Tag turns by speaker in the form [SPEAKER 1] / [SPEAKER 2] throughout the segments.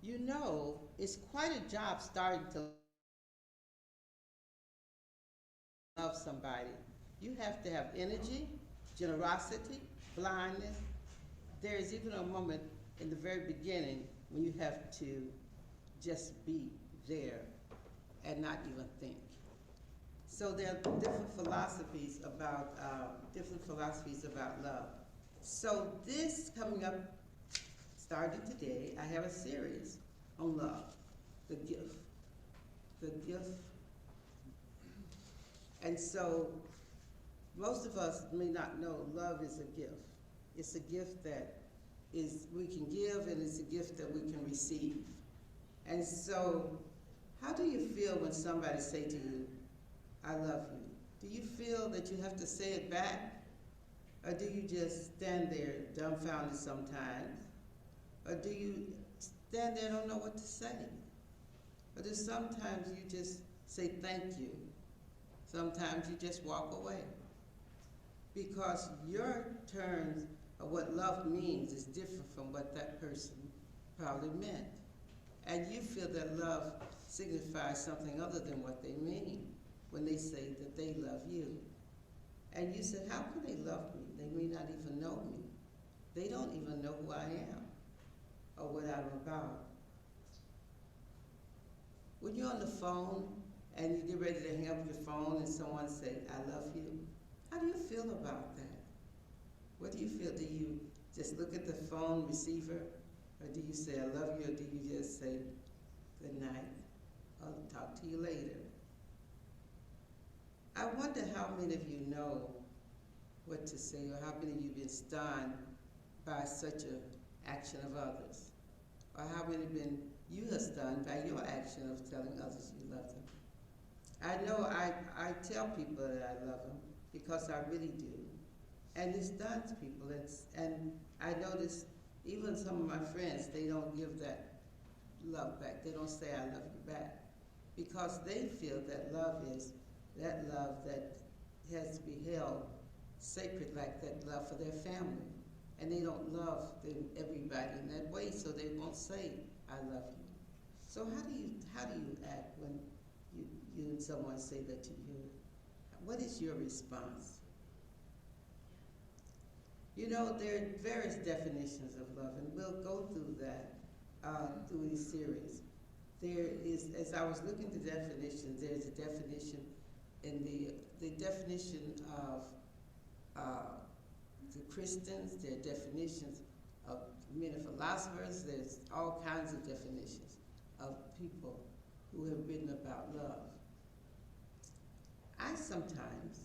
[SPEAKER 1] you know, it's quite a job starting to love somebody. You have to have energy, generosity, blindness. There is even a moment in the very beginning when you have to just be there and not even think. So there are different philosophies about love. So this coming up, starting today, I have a series on love, the gift, the gift. And so most of us may not know love is a gift. It's a gift that we can give, and it's a gift that we can receive. And so how do you feel when somebody say to you, I love you? Do you feel that you have to say it back? Or do you just stand there dumbfounded sometimes? Or do you stand there and don't know what to say? Or do sometimes you just say thank you? Sometimes you just walk away. Because your terms of what love means is different from what that person probably meant. And you feel that love signifies something other than what they mean when they say that they love you. And you said, how can they love me? They may not even know me. They don't even know who I am or what I'm about. When you're on the phone and you get ready to hang up your phone and someone say, I love you, how do you feel about that? What do you feel? Do you just look at the phone receiver, or do you say, I love you, or do you just say, good night, I'll talk to you later? I wonder how many of you know what to say, or how many of you have been stunned by such an action of others, or how many you have stunned by your action of telling others you love them. I know I tell people that I love them because I really do, and it stuns people. And I notice even some of my friends, they don't give that love back. They don't say I love you back because they feel that love is that love that has to be held sacred, like that love for their family. And they don't love everybody in that way, so they won't say, I love you. So how do you act when you and someone say that to you? What is your response? You know, there are various definitions of love, and we'll go through that through this series. There is, as I was looking at the definitions, there's a definition in the definition of the Christians, there are definitions of many philosophers, there's all kinds of definitions of people who have written about love. I sometimes,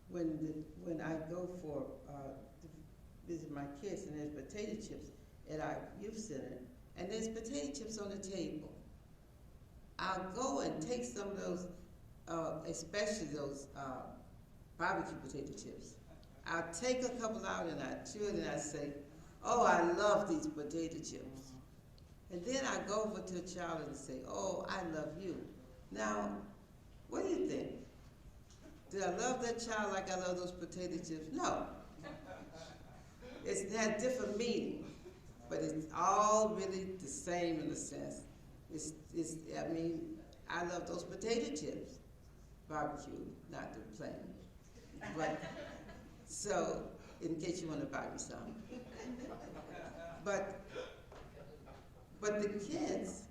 [SPEAKER 1] when I go to visit my kids and there's potato chips at our youth center, and there's potato chips on the table, I'll go and take some of those, especially those barbecue potato chips. I'll take a couple out and I chew it and I say, oh, I love these potato chips. And then I go over to a child and say, oh, I love you. Now, what do you think? Do I love that child like I love those potato chips? No. It had different meaning, but it's all really the same in a sense. I mean, I love those potato chips, barbecue, not the plain. But, so, in case you want to buy me some. But the kids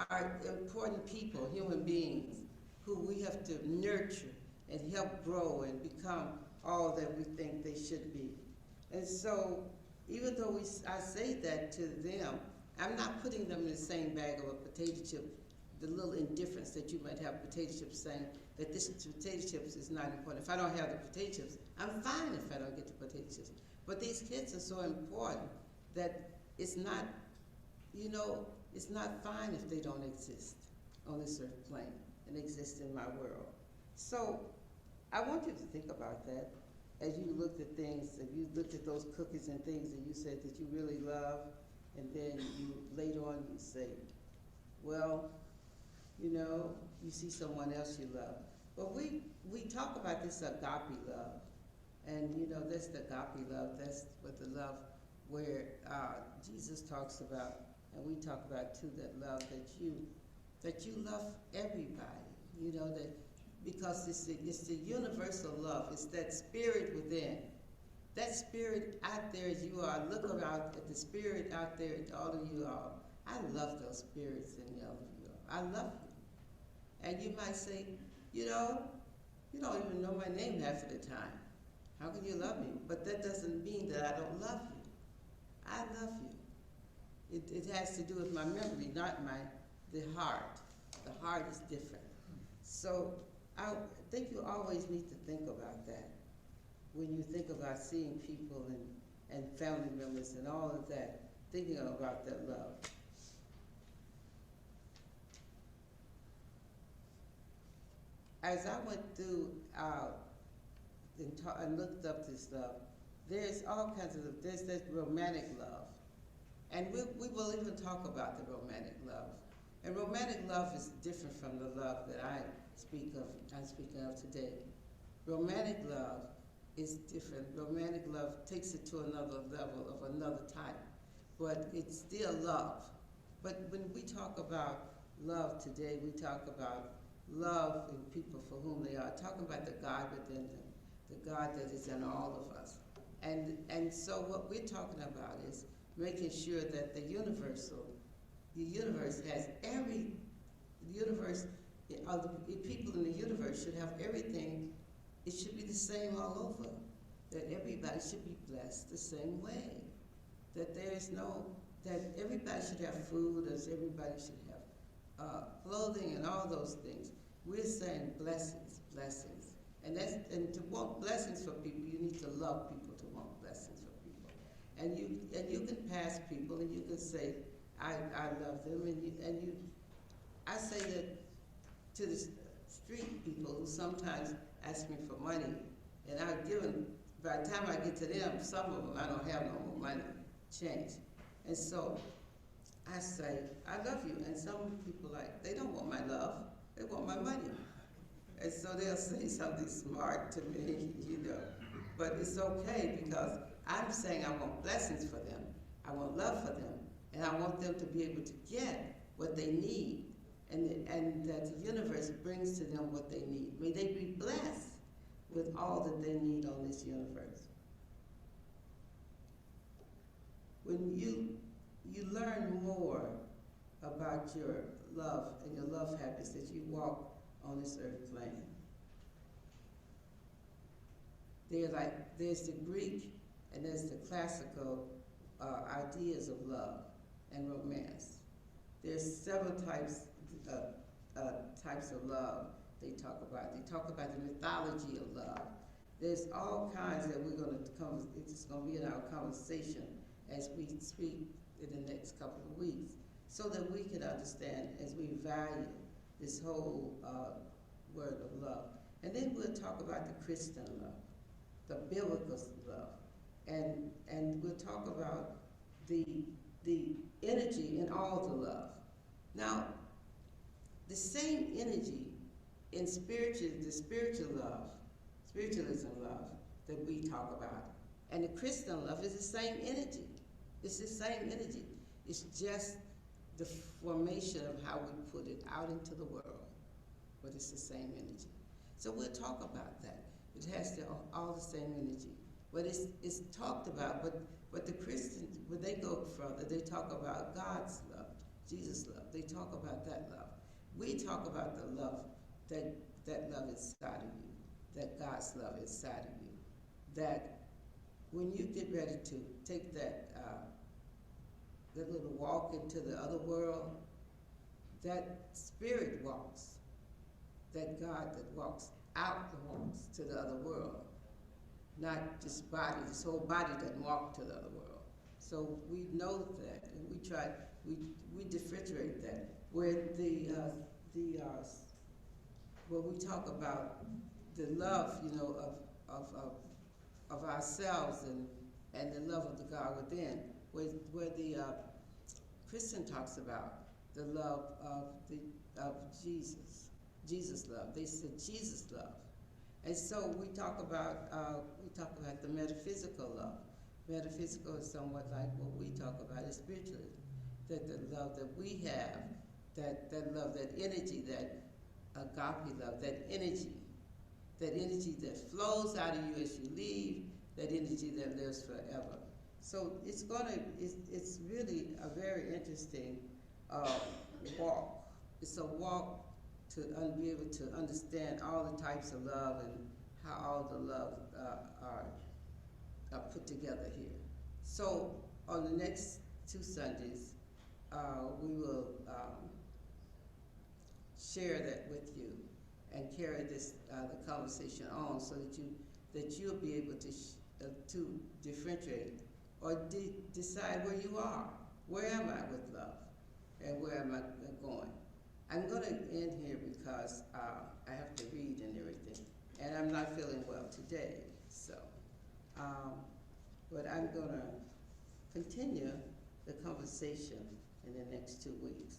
[SPEAKER 1] are important people, human beings, who we have to nurture and help grow and become all that we think they should be. And so, even though I say that to them, I'm not putting them in the same bag of a potato chip, the little indifference that you might have potato chips saying that this potato chips is not important. If I don't have the potato chips, I'm fine if I don't get the potato chips. But these kids are so important that it's not, you know, it's not fine if they don't exist on this earth plane and exist in my world. So I want you to think about that as you looked at things, if you looked at those cookies and things that you said that you really love, and then you later on you say, well, you know, you see someone else you love. But we talk about this agape love, and you know, that's the agape love, that's what the love where Jesus talks about And we talk about too that love that you love everybody. You know that because it's the universal love. It's that spirit within. That spirit out there as you are. Look around at the spirit out there, all of you are. I love those spirits in all of you. I love you. And you might say, you know, you don't even know my name half of the time. How can you love me? But that doesn't mean that I don't love you. I love you. It has to do with my memory, not the heart. The heart is different. So I think you always need to think about that when you think about seeing people and family members and all of that, thinking about that love. As I went through and looked up this love, there's all kinds of, there's that romantic love. And we will even talk about the romantic love. And romantic love is different from the love that I'm speaking of today. Romantic love is different. Romantic love takes it to another level of another type, but it's still love. But when we talk about love today, we talk about love in people for whom they are, talking about the God within them, the God that is in all of us. And so what we're talking about is making sure that the universe has the people in the universe should have everything. It should be the same all over. That everybody should be blessed the same way. That that everybody should have food, as everybody should have clothing and all those things. We're saying blessings, blessings. And to want blessings for people, you need to love people to want blessings for people. And you can pass people and you can say, I love them, I say that to the street people who sometimes ask me for money, and I've given, by the time I get to them, some of them I don't have no more money, change. And so I say, I love you, and some people they don't want my love, they want my money. And so they'll say something smart to me, but it's okay because I'm saying I want blessings for them, I want love for them, and I want them to be able to get what they need, and that the universe brings to them what they need. May they be blessed with all that they need on this universe. When you learn more about your love and your love habits as you walk on this earth plane, there's the Greek and there's the classical ideas of love and romance. There's several types of love they talk about. They talk about the mythology of love. There's all kinds that we're going to come, it's going to be in our conversation as we speak in the next couple of weeks, so that we can understand as we value this whole word of love. And then we'll talk about the Christian love, the biblical love, and we'll talk about the energy in all the love. Now, the same energy in the spiritualism love that we talk about, and the Christian love is the same energy. It's the same energy. It's just the formation of how we put it out into the world, but it's the same energy. So we'll talk about that. It has all the same energy, but it's talked about. But the Christians, when they go further, they talk about God's love, Jesus' love. They talk about that love. We talk about the love, that love inside of you, that God's love inside of you. That when you get ready to take that little walk into the other world, that spirit walks, that God that walks out the walks to the other world, not just body. This whole body doesn't walk to the other world. So we know that, and we differentiate that. Where where we talk about the love, of ourselves and the love of the God within, where the Christian talks about the love of Jesus' love. They said Jesus' love, and so we talk about the metaphysical love. Metaphysical is somewhat like what we talk about as spiritualism, that the love that we have, that love, that energy, that agape love, that energy that flows out of you as you leave, that energy that lives forever. So it's really a very interesting walk. It's a walk to be able to understand all the types of love and how all the love are put together here. So on the next 2 Sundays, we will share that with you and carry this the conversation on, so that you'll be able to differentiate or decide where you are. Where am I with love, and where am I going? I'm going to end here because I have to read and everything, and I'm not feeling well today. So, but I'm going to continue the conversation in the next 2 weeks.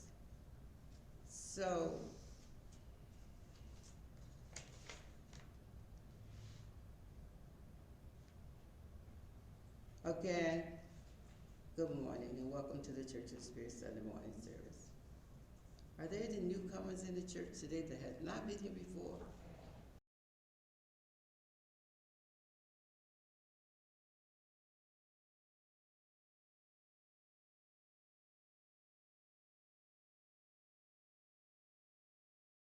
[SPEAKER 1] So, again, good morning and welcome to the Church of Spirit Sunday morning service. Are there any newcomers in the church today that have not been here before?